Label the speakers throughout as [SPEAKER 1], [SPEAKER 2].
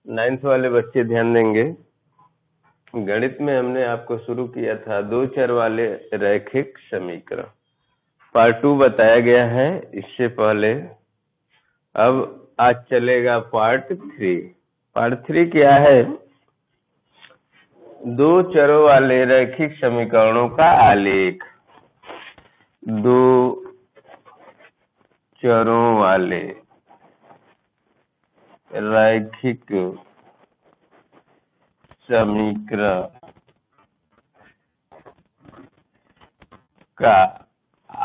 [SPEAKER 1] 9th वाले बच्चे ध्यान देंगे। गणित में हमने आपको शुरू किया था दो चर वाले रैखिक समीकरण, पार्ट 2 बताया गया है इससे पहले। अब आज चलेगा पार्ट 3। पार्ट 3 क्या है? दो चरों वाले रैखिक समीकरणों का आलेख। दो चरों वाले रैखिक समीकरण का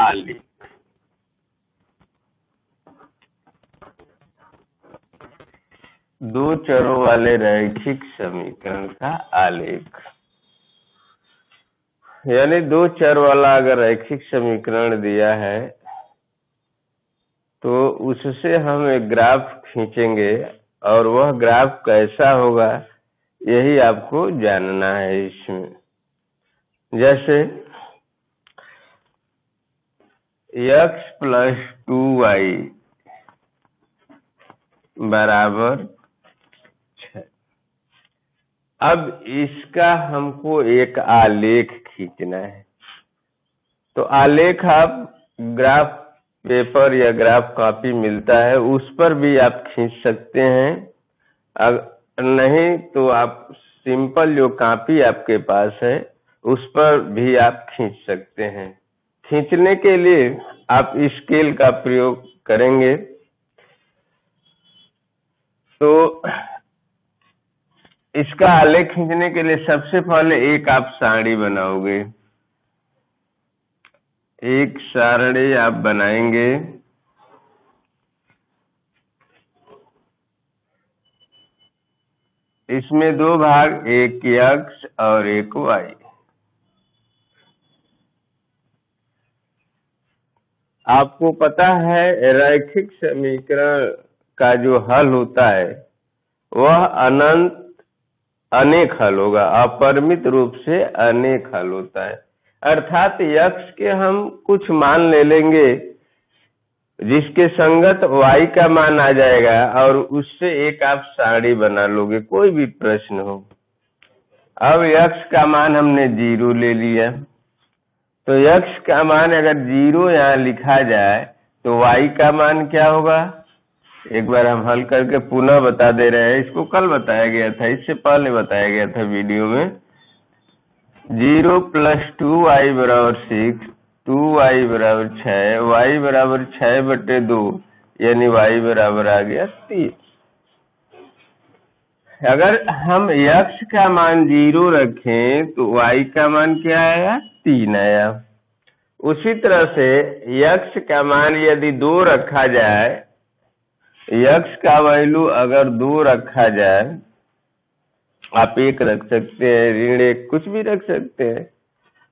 [SPEAKER 1] आलेख। दो चरों वाले रैखिक समीकरण का आलेख यानी दो चर वाला अगर रैखिक समीकरण दिया है तो उससे हम एक ग्राफ खींचेंगे और वह ग्राफ कैसा होगा यही आपको जानना है इसमें। जैसे x + 2y बराबर 6। अब इसका हमको एक आलेख खींचना है। तो आलेख आप ग्राफ पेपर या ग्राफ कॉपी मिलता है उस पर भी आप खींच सकते हैं। अगर नहीं तो आप सिंपल जो कॉपी आपके पास है उस पर भी आप खींच सकते हैं। खींचने के लिए आप स्केल का प्रयोग करेंगे। तो इसका आलेख खींचने के लिए सबसे पहले एक आप सारणी बनाओगे। एक सारणी आप बनाएंगे। इसमें दो भाग, एक x और एक y। आपको पता है रैखिक समीकरण का जो हल होता है वह अनेक हल होगा, अपरिमित रूप से अनेक हल होता है। अर्थात x के हम कुछ मान ले लेंगे जिसके संगत y का मान आ जाएगा और उससे एक आप सारणी बना लोगे, कोई भी प्रश्न हो। अब x का मान हमने 0 ले लिया, तो x का मान अगर 0 यहाँ लिखा जाए तो y का मान क्या होगा? एक बार हम हल करके पुनः बता दे रहे हैं। इसको कल बताया गया था, इससे पहले बताया गया था वीडियो में। 0 + 2y बराबर 6, 2y बराबर 6, y बराबर 6/2 यानी y बराबर आ गया 3। अगर हम x का मान 0 रखें तो y का मान क्या आया? 3 आया। उसी तरह से x का मान यदि 2 रखा जाए, x का वैल्यू अगर 2 रखा जाए, आप 1 रख सकते हैं, ऋण 1 कुछ भी रख सकते हैं।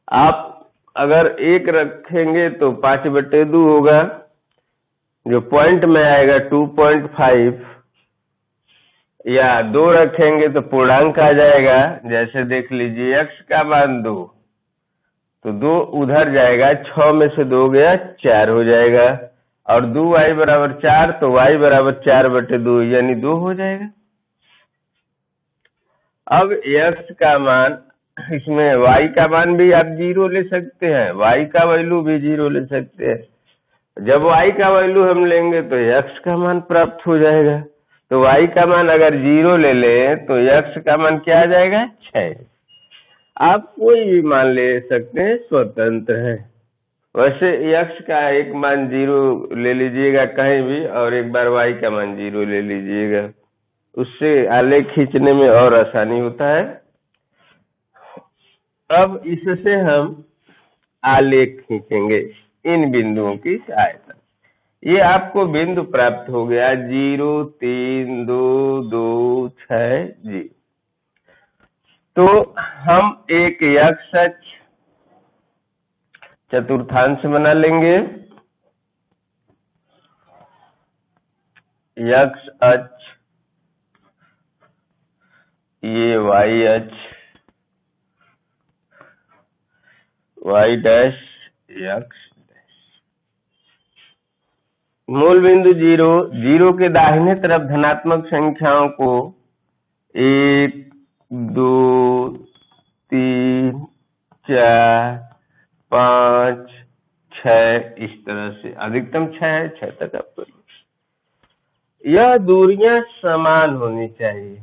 [SPEAKER 1] आप अगर 1 रखेंगे तो 5/2 होगा, जो पॉइंट में आएगा 2.5, या 2 रखेंगे तो पूर्णांक आ जाएगा। जैसे देख लीजिए x का मान 2 तो 2 उधर जाएगा, 6 में से 2 गया 4 हो जाएगा, और 2y बराबर 4 तो y बराबर 4/2 यानी 2 हो जाएगा। अब x का मान, इसमें y का मान भी आप 0 ले सकते हैं, y का वैल्यू भी 0 ले सकते हैं। जब y का वैल्यू हम लेंगे तो x का मान प्राप्त हो जाएगा। तो y का मान अगर 0 ले लें तो x का मान क्या आ जाएगा? 6। आप कोई भी मान ले सकते हैं, स्वतंत्र है। वैसे x का एक मान 0 ले लीजिएगा कहीं भी, और एक बार y का मान 0 ले लीजिएगा, उससे आलेख खींचने में और आसानी होता है। अब इससे हम आलेख खींचेंगे इन बिंदुओं की सहायता। ये आपको बिंदु प्राप्त हो गया 0, 3, 2, 2, 6 जी। तो हम एक x अक्ष चतुर्थांश बना लेंगे। x अक्ष, ये y अक्ष, y डैश x। मूल बिंदु 0 के दाहिने तरफ धनात्मक संख्याओं को 1 2 3 4 5 6 इस तरह से अधिकतम 6 है, 6 तक आपको यह दूरियां समान होनी चाहिए।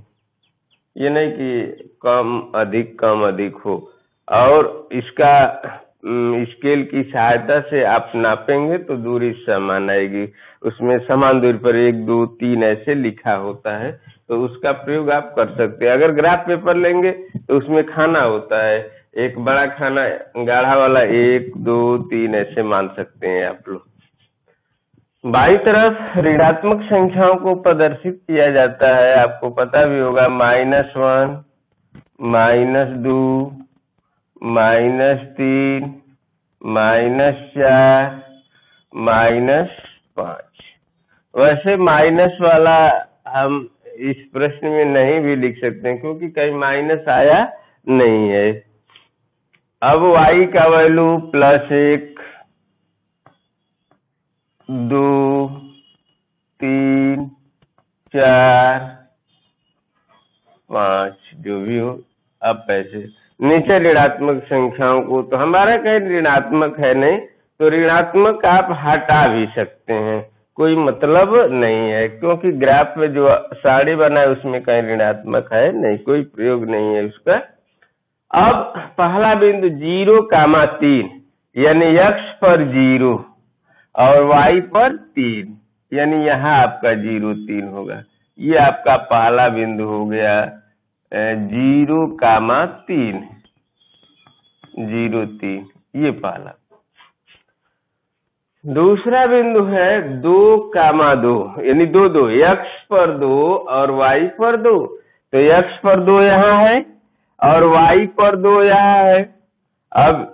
[SPEAKER 1] ये नहीं कि कम अधिक हो। और इसका स्केल की सहायता से आप नापेंगे तो दूरी समान आएगी। उसमें समान दूरी पर 1 2 3 ऐसे लिखा होता है, तो उसका प्रयोग आप कर सकते हैं। अगर ग्राफ पेपर लेंगे तो उसमें खाना होता है, एक बड़ा खाना गाढ़ा वाला 1 2 3 ऐसे मान सकते हैं आप लोग। बाईं तरफ ऋणात्मक संख्याओं को प्रदर्शित किया जाता है, आपको पता भी होगा, -1 -2 -3 -4 -5। वैसे माइनस वाला हम इस प्रश्न में नहीं भी लिख सकते हैं क्योंकि कहीं माइनस आया नहीं है। अब y का वैल्यू +1 2 3 4 5 जो भी हो। अब ऐसे नीचे ऋणात्मक संख्याओं को, तो हमारा कहीं ऋणात्मक है नहीं, तो ऋणात्मक आप हटा भी सकते हैं, कोई मतलब नहीं है, क्योंकि ग्राफ में जो साड़ी बना है उसमें कहीं ऋणात्मक है नहीं, कोई प्रयोग नहीं है उसका। अब पहला बिंदु 0,3 यानी x पर 0 और y पर 3, यानी यहाँ आपका 0 3 होगा। ये आपका पहला बिंदु हो गया 0,3 0 3, ये पहला। दूसरा बिंदु है 2,2 यानी 2 2, x पर 2 और y पर 2। तो x पर 2 यहाँ है और y पर 2 यहाँ है। अब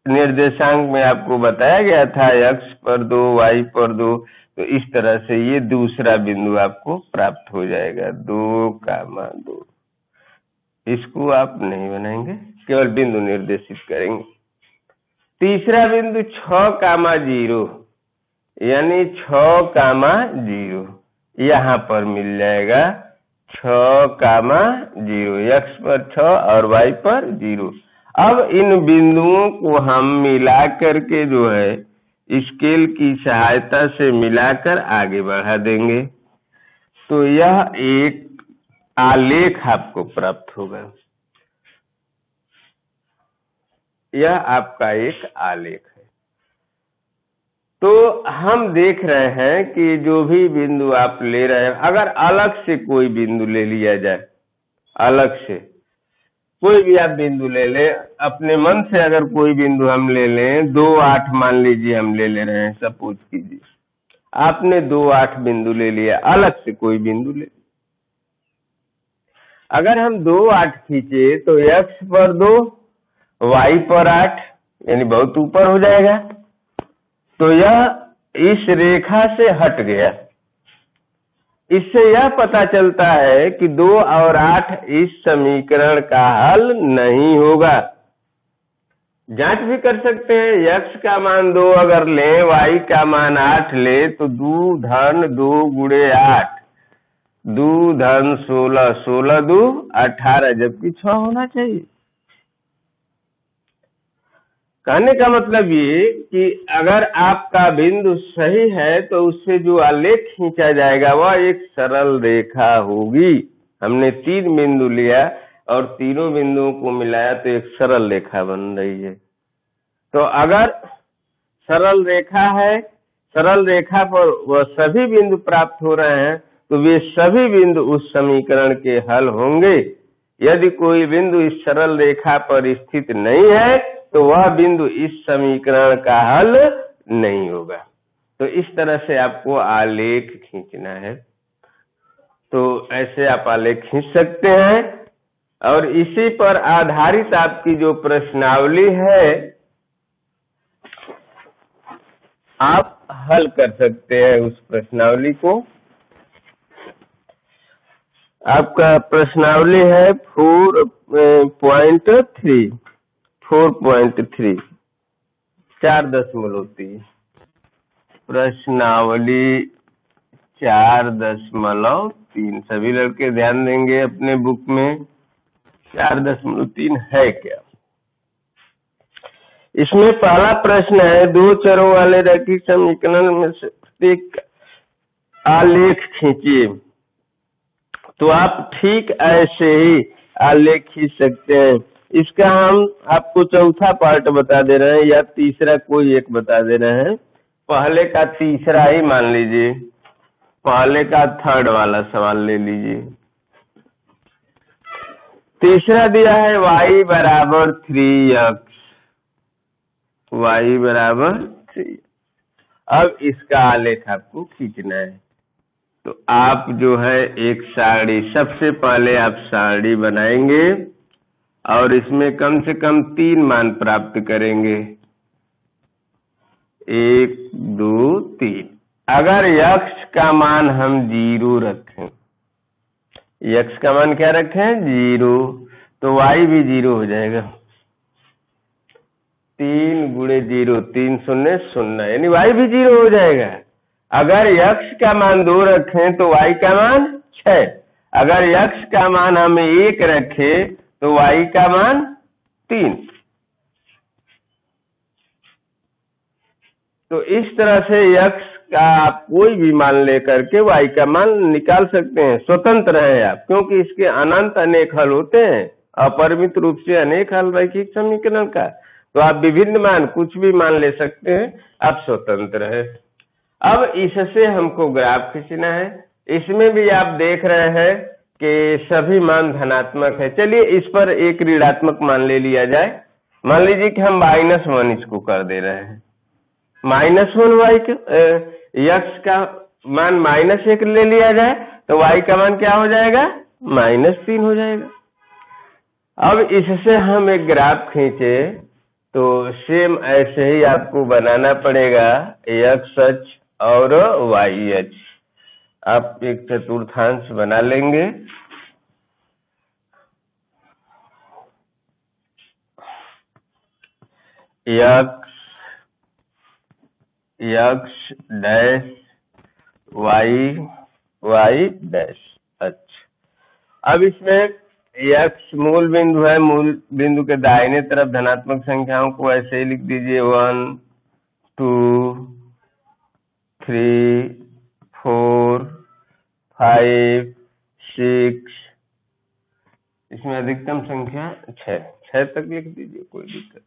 [SPEAKER 1] निर्देशांक में आपको बताया गया था x पर 2 y पर 2, तो इस तरह से ये दूसरा बिंदु आपको प्राप्त हो जाएगा 2,2। इसको आप नहीं बनाएंगे, केवल बिंदु निर्देशित करेंगे। तीसरा बिंदु 6,0 यानी 6,0 यहाँ पर मिल जाएगा 6,0, x पर 6 और y पर 0। अब इन बिंदुओं को हम मिला करके जो है स्केल की सहायता से मिलाकर आगे बढ़ा देंगे, तो यह एक आलेख आपको प्राप्त होगा। यह आपका एक आलेख है। तो हम देख रहे हैं कि जो भी बिंदु आप ले रहे हैं, अगर अलग से कोई बिंदु ले लिया जाए, अलग से कोई भी आप बिंदु ले ले, अपने मन से अगर कोई बिंदु हम ले लें, 2 8 मान लीजिए हम ले रहे हैं, सपोज कीजिए आपने 2 8 बिंदु ले लिया, अलग से कोई बिंदु ले। अगर हम 2 8 खींचे तो x पर 2 y पर 8 यानी बहुत ऊपर हो जाएगा, तो यह इस रेखा से हट गया। इससे यह पता चलता है कि 2 और 8 इस समीकरण का हल नहीं होगा। जांच भी कर सकते हैं, x का मान 2 अगर लें, y का मान 8 ले, तो 2 धन 2 गुणे 8, 2 धन 16, 16 2 18, जबकि 6 होना चाहिए। कहने का मतलब ये कि अगर आपका बिंदु सही है तो उससे जो आलेख खींचा जाएगा वह एक सरल रेखा होगी। हमने 3 बिंदु लिया और तीनों बिंदुओं को मिलाया तो एक सरल रेखा बन रही है। तो अगर सरल रेखा है, सरल रेखा पर वह सभी बिंदु प्राप्त हो रहे हैं, तो वे सभी बिंदु उस समीकरण के हल होंगे। यदि कोई बिंदु इस सरल रेखा पर स्थित नहीं है तो वह बिंदु इस समीकरण का हल नहीं होगा। तो इस तरह से आपको आलेख खींचना है। तो ऐसे आप आलेख खींच सकते हैं और इसी पर आधारित आपकी जो प्रश्नावली है आप हल कर सकते हैं उस प्रश्नावली को। आपका प्रश्नावली है 4.3 4 दशमलव होती है। प्रश्नावली 4.3। सभी लड़के ध्यान देंगे अपने बुक में 4.3 है क्या। इसमें पहला प्रश्न है, दो चरों वाले रैखिक समीकरण में से एक आलेख खींचिए। तो आप ठीक ऐसे ही आलेख खींच सकते हैं। इसका हम आपको चौथा पार्ट बता दे रहे हैं या तीसरा कोई एक बता दे रहे हैं। पहले का तीसरा ही मान लीजिए, पहले का थर्ड वाला सवाल ले लीजिए। तीसरा दिया है y बराबर 3x, y बराबर 3। अब इसका आलेख आपको खींचना है। तो आप जो है एक सारणी, सबसे पहले आप सारणी बनाएंगे और इसमें कम से कम 3 मान प्राप्त करेंगे, 1 2 3। अगर x का मान हम 0 रखें, x का मान क्या रखें 0, तो y भी 0 हो जाएगा। 3 गुणे 0, 3 शून्य 0, यानी y भी 0 हो जाएगा। अगर x का मान 2 रखें तो y का मान 6। अगर x का मान हम 1 रखें तो y का मान 3। तो इस तरह से x का आप कोई भी मान लेकर के y का मान निकाल सकते हैं। स्वतंत्र है आप, क्योंकि इसके अनंत अनेक हल होते हैं, अपरिमित रूप से अनेक हल रैखिक समीकरण का। तो आप विभिन्न मान कुछ भी मान ले सकते हैं, आप स्वतंत्र है। अब इससे हमको ग्राफ खींचना है। इसमें भी आप देख रहे हैं कि सभी मान धनात्मक है। चलिए इस पर एक ऋणात्मक मान ले लिया जाए। मान लीजिए कि हम -1 इसको कर दे रहे हैं। -1 x का मान -1 ले लिया जाए तो y का मान क्या हो जाएगा, -3 हो जाएगा। अब इससे हम एक ग्राफ खींचे तो सेम ऐसे ही आपको बनाना पड़ेगा, x अक्ष और y अक्ष। आप एक चतुर्थांश बना लेंगे। x dash y dash. अच्छा, अब इसमें x मूल बिंदु है, मूल बिंदु के दाहिने तरफ धनात्मक संख्याओं को ऐसे ही लिख दीजिए, 1 2 3 4 5 6। इसमें अधिकतम संख्या 6 तक लिख दीजिए, कोई दिक्कत।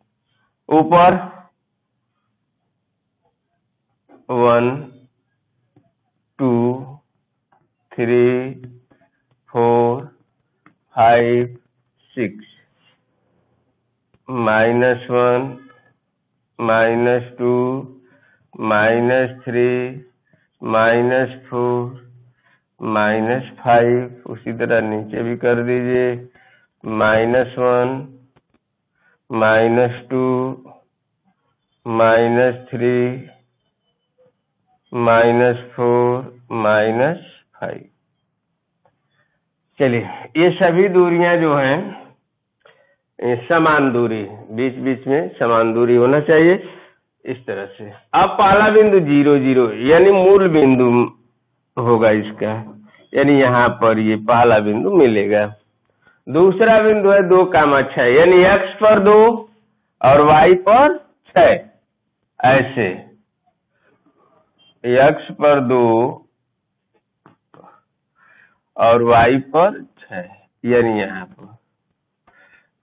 [SPEAKER 1] ऊपर 1 2 3 4 5 6, -1 -2 -3 -4 -5। उसी तरह नीचे भी कर दीजिए, -1 -2 -3 -4 -5। चलिए, ये सभी दूरियां जो हैं समान दूरी, बीच बीच में समान दूरी होना चाहिए, इस तरह से। अब पहला बिंदु 0 0 यानी मूल बिंदु होगा इसका, यानी यहाँ पर ये पहला बिंदु मिलेगा। दूसरा बिंदु है 2,6 यानी x पर 2 और y पर 6। ऐसे x पर 2 और y पर 6, यानी यहाँ पर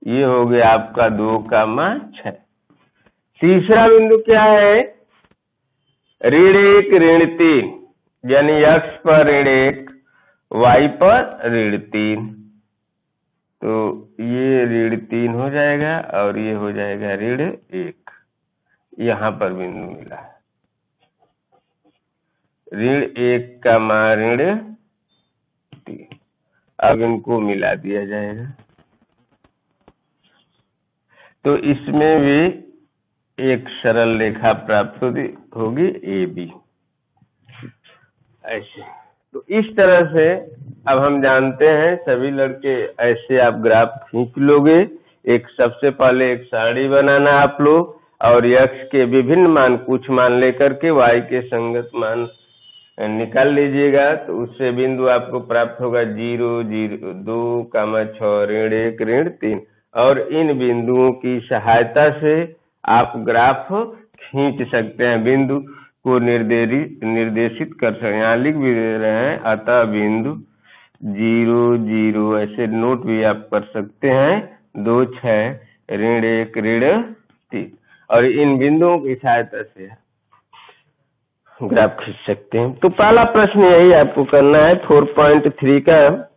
[SPEAKER 1] ये हो गया आपका 2,6। तीसरा बिंदु क्या है, ऋण 1 ऋण 3, यानी x पर ऋण 1 y पर ऋण 3। तो ये ऋण 3 हो जाएगा और ये हो जाएगा ऋण 1। यहाँ पर बिंदु मिला है, ऋण 1 का मान ऋण 3। अब इनको मिला दिया जाएगा, तो इसमें भी एक सरल रेखा प्राप्त होगी AB। ऐसे तो इस तरह से अब हम जानते हैं, सभी लड़के ऐसे आप ग्राफ खींच लोगे। एक सबसे पहले एक सारणी बनाना आप लोग, और x के विभिन्न मान कुछ मान लेकर के y के संगत मान निकाल लीजिएगा तो उससे बिंदु आपको प्राप्त होगा 0, 0, 2, 6, ऋण 1, ऋण 3। और इन बिंदुओं की सहायता से आप ग्राफ खींच सकते हैं, बिंदु को निर्देशित कर सकते हैं। यहाँ लिख भी दे रहे हैं, अतः बिंदु 0, 0 ऐसे नोट भी आप कर सकते हैं, 2, 6, ऋण 1, ऋण 3। और इन बिंदुओं की सहायता से ग्राफ खींच सकते हैं। तो पहला प्रश्न यही आपको करना है 4.3 का।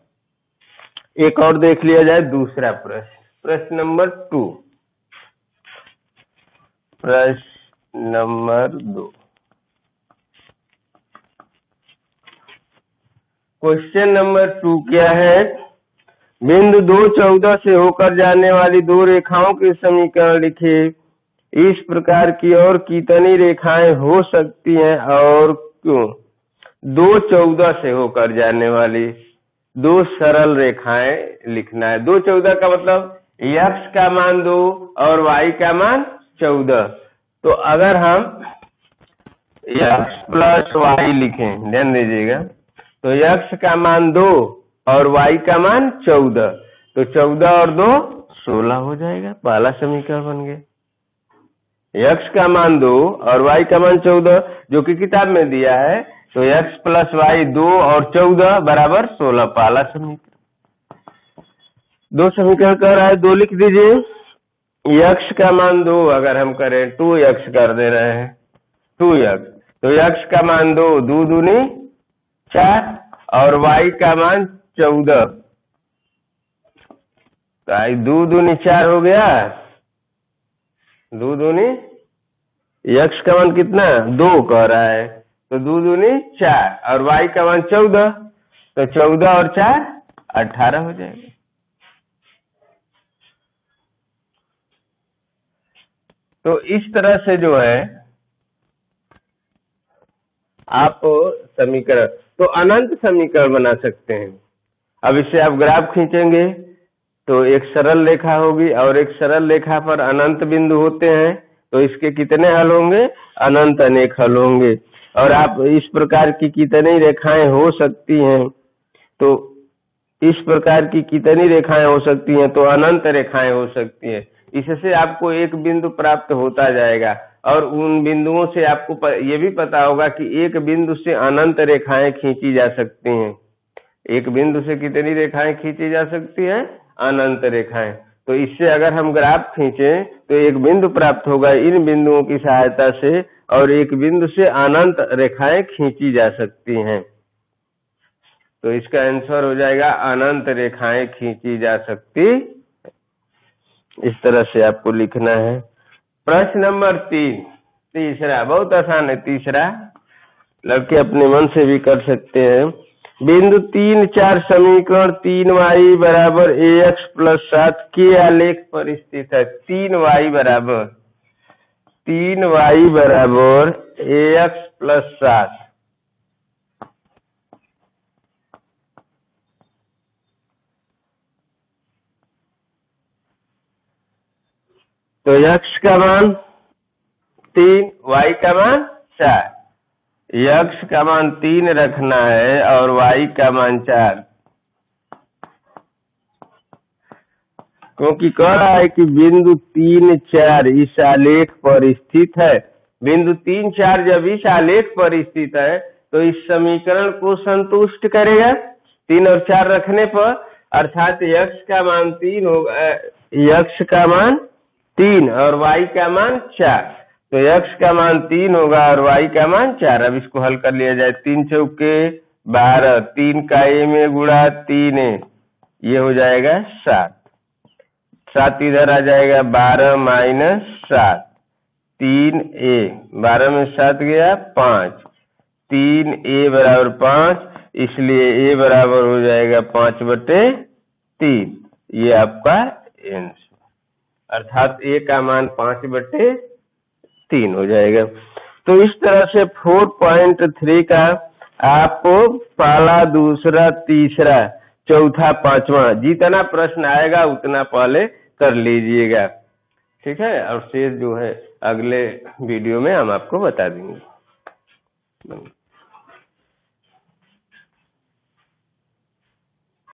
[SPEAKER 1] एक और देख लिया जाए दूसरा प्रश्न, प्रश्न नंबर 2। प्रश्न नंबर 2, क्वेश्चन नंबर 2 क्या है? बिंदु 2, 14 से होकर जाने वाली दो रेखाओं के समीकरण लिखे। इस प्रकार की और कितनी रेखाएं हो सकती हैं और क्यों? 2, 14 से होकर जाने वाली दो सरल रेखाएं लिखना है। 2, 14 का मतलब x का मान 2 और y का मान 14। तो अगर हम x प्लस y लिखें, ध्यान दीजिएगा, तो x का मान 2 और y का मान 14, तो 14 और 2 16 हो जाएगा। पहला समीकरण बन गया। x का मान 2 और y का मान 14 जो कि किताब में दिया है, तो x प्लस y 2 और 14 बराबर 16, पहला समीकरण। दो समीकरण कह रहा है, 2 लिख दीजिए। x का मान 2 अगर हम करें 2x कर दे रहे हैं, 2x, तो x का मान 2, 2 दूनी 4 और y का मान 14, तो 2 दूनी 4 हो गया। 2 दूनी, x का मान कितना 2 कह रहा है, तो 2 दूनी 4 और y का मान 14, तो 14 और 4 18 हो जाएगा। तो इस तरह से जो है आप समीकरण, तो अनंत समीकरण बना सकते हैं। अब इससे आप ग्राफ खींचेंगे तो एक सरल रेखा होगी और एक सरल रेखा पर अनंत बिंदु होते हैं, तो इसके कितने हल होंगे? अनंत अनेक हल होंगे। और आप इस प्रकार की कितनी रेखाएं हो सकती हैं, तो इस प्रकार की कितनी रेखाएं हो सकती हैं, तो अनंत रेखाएं हो सकती हैं। इससे आपको एक बिंदु प्राप्त होता जाएगा और उन बिंदुओं से आपको ये भी पता होगा कि एक बिंदु से अनंत रेखाएं खींची जा सकती हैं। एक बिंदु से कितनी रेखाएं खींची जा सकती हैं? अनंत रेखाएं। तो इससे अगर हम ग्राफ खींचें तो एक बिंदु प्राप्त होगा इन बिंदुओं की सहायता से, और एक बिंदु से अनंत रेखाएं खींची जा सकती हैं। तो इसका आंसर हो जाएगा अनंत रेखाएं खींची जा सकती। इस तरह से आपको लिखना है। प्रश्न नंबर 3, तीसरा बहुत आसान है। तीसरा लड़के अपने मन से भी कर सकते हैं। बिंदु 3, 4 समीकरण 3y बराबर ax प्लस 7 के आलेख पर स्थित है। 3y बराबर ax प्लस 7। तो x का मान 3, y का मान 4। x का मान 3 रखना है और y का मान 4, क्योंकि कह रहा है कि बिंदु 3, 4 इस आलेख पर स्थित है। बिंदु 3, 4 जब इस आलेख पर स्थित है तो इस समीकरण को संतुष्ट करेगा 3 और 4 रखने पर, अर्थात x का मान 3 होगा, x का मान 3 और y का मान 4। तो x का मान 3 होगा और y का मान 4। अब इसको हल कर लिया जाए। 3 चौके 12, 3 का a में गुणा 3a, ये हो जाएगा 7। 7 इधर आ जाएगा, 12 माइनस 7, 3a, 12 में 7 गया 5, 3a बराबर 5, इसलिए a बराबर हो जाएगा 5/3। ये आपका आंसर, अर्थात a का मान 5/3 हो जाएगा। तो इस तरह से 4.3 का आप पहला, दूसरा, तीसरा, चौथा, पांचवा जितना प्रश्न आएगा उतना पहले कर लीजिएगा, ठीक है। और शेष जो है अगले वीडियो में हम आपको बता देंगे।